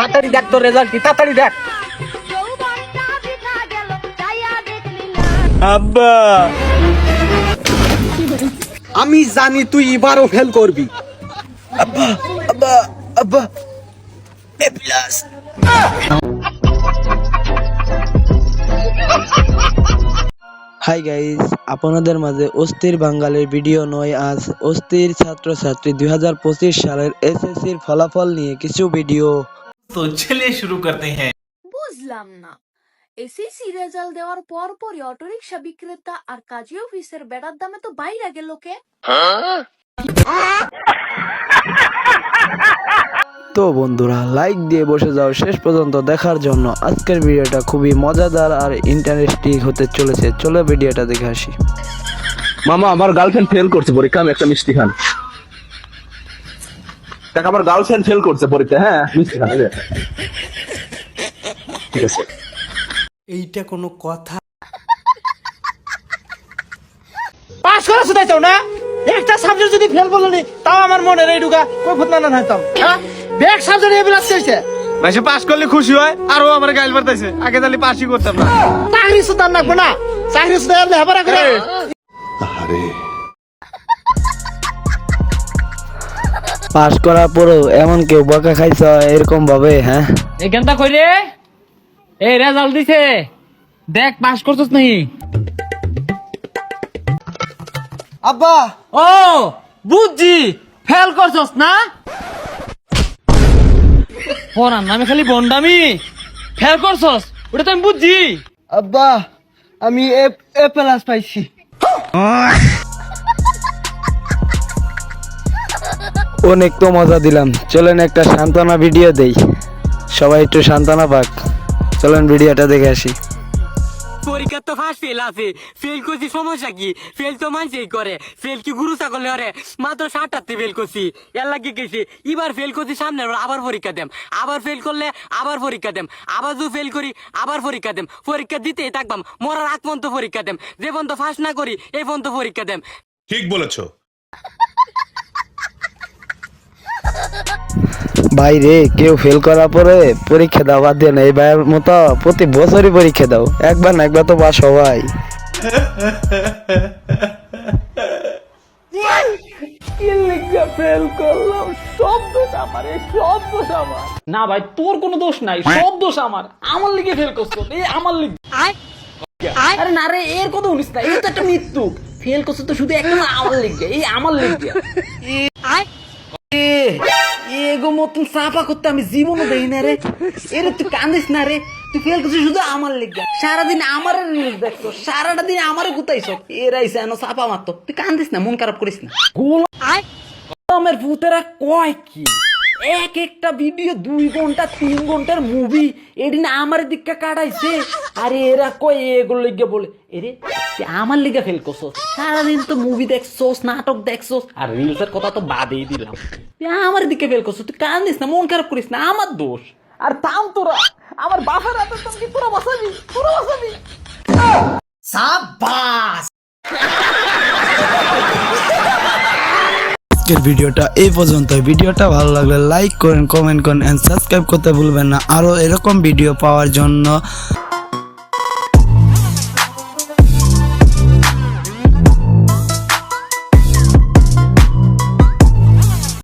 তাড়াতাড়ি দেখ তোর রেজাল্ট কি, তাড়াতাড়ি দেখ। আব্বা আমি জানি তুই এবারও ফেল করবি। আব্বা আব্বা আব্বা এ প্লাস। হাই গাইস, আপনাদের মাঝে অস্থির বাঙালির ভিডিও নয়, আজ অস্থির ছাত্রছাত্রী 2025 সালের এসএসসির ফলাফল নিয়ে কিছু ভিডিও। তো চলিए শুরু করতে हैं। বুঝলাম না, এসএসসি রেজাল্ট দেওয়ার পর পরই অটোরিকশা বিক্রেতা আর কাজী অফিসের বেড়ার দামে তো বাইরে গেল কে? তো বন্ধুরা, লাইক দিয়ে বসে যাও শেষ পর্যন্ত দেখার জন্য। আজকের ভিডিওটা খুবই মজাদার আর ইন্টারেস্টিং হতে চলেছে। চলো ভিডিওটা দেখে আসি। মামা আমার গার্লফ্রেন্ড ফেল করছে পরীক্ষা, আমি একটা মিষ্টি খান। দেখ আমার গার্লফ্রেন্ড ফেল করছে পরীক্ষা, হ্যাঁ মিষ্টি খান। ঠিক আছে, এইটা কোনো কথা? পাস করা শুধাইছো না, একটা সাবজেক্ট যদি ফেল বলনি তাও আমার মনে রে ঢুকা কই ফুটনা না হইতাম। হ্যাঁ ব্যাক সাবজেক্ট এ বিলাস হইছে। ভাইসে পাস করলে খুশি হয়, আর ও আমার গাইল মারতাছে। আগে তাহলে পাসই করতাম না। চাকরি সুদার নাকবো না, চাকরি সুদার লেহাপড়া করে। পাস করার পরেও এমন কেউ বকা খাইছ এরকম ভাবে? হ্যাঁ এখানটা কই রে? এই রেজাল্ট দিছে, দেখ পাস করছস নাকি? আব্বা ও বুঝছি, ফেল করছস না? পড়ার নামে খালি বন্ডামি। ফেল করছস ওটা তো আমি বুঝছি। আব্বা আমি এ প্লাস পাইছি। অনেক তো মজা দিলাম, চলেন একটা সান্ত্বনা ভিডিও দেই, সবাই একটু সান্ত্বনা পাক। চলেন ভিডিওটা দেখে আসি। পরীক্ষা তো ফার্স্ট ফেল আছে, ফেল করছি সমস্যা কি? ফেল তো মানুষই করে, ফেল কি গুরু ছাগলে করে? মাত্র 7টাতে ফেল করছি, এর লাগে গেছি। এবার ফেল করছি, সামনে আবার পরীক্ষা দেম, আবার ফেল করলে আবার পরীক্ষা দেম, আবার যদি ফেল করি আবার পরীক্ষা দেম। পরীক্ষা দিতেই থাকবাম, মরার আগ পর্যন্ত পরীক্ষা দেম। যে পর্যন্ত ফার্স্ট না করি এই পর্যন্ত পরীক্ষা দেম। ঠিক বলেছো। ভাই রে, কেউ ফেল করার পরে পরীক্ষা দাও বাদ দিয়ে না, এই ভাইয়ের মতো প্রতি বছরই পরীক্ষা দাও, একবার না একবার তো পাস সবাই। না ভাই, তোর কোনো দোষ নাই, সব দোষ আমার। আমার লিগে ফেল করছো, এই আমার লিগে। আরে না রে, এর কথা শুনিস না, এই তো একটা মৃত্যু। ফেল করছো তো শুধু একটা আমার লিগে, এই আমার লিগে। এগো মতন চাপা করতে আমি জীবনও দেই না রে। এরে তুই কান্দিস না রে, তুই ফেল করছিস শুধু আমার লিগে। সারাদিন আমার নিউজ দেখছো, সারাটা দিন আমারে গুতাইছ। এরাইছে এনো চাপা মারতো, তুই কান্দিস না, মন খারাপ করিস না। গোলামের ভূতেরা কয় কি? এক একটা ভিডিও 2 ঘন্টা 3 ঘন্টার মুভি এদিন আমার দিকটা কাটাইছে। আরে এরা কয় এগুলো লিগে বলে, এরে তুই আমার লিগে ফেল করছস, সারাদিন তো মুভি দেখছস, নাটক দেখছস, আর রিলসের কথা তো বাদেই দিলাম। তুই আমার দিকে ফেল করছস, তুই কান্দিস না, মন খারাপ করিস না, আমার দোষ। আর থাম তোরা, আমার বাসার হাতে তুমি তোরা বাঁচাবি, তোরা বাঁচাবি। সাবাস। আজকের ভিডিওটা এই পর্যন্ত। ভিডিওটা ভালো লাগলে লাইক করেন, কমেন্ট করেন এন্ড সাবস্ক্রাইব করতে ভুলবেন না আরো এরকম ভিডিও পাওয়ার জন্য।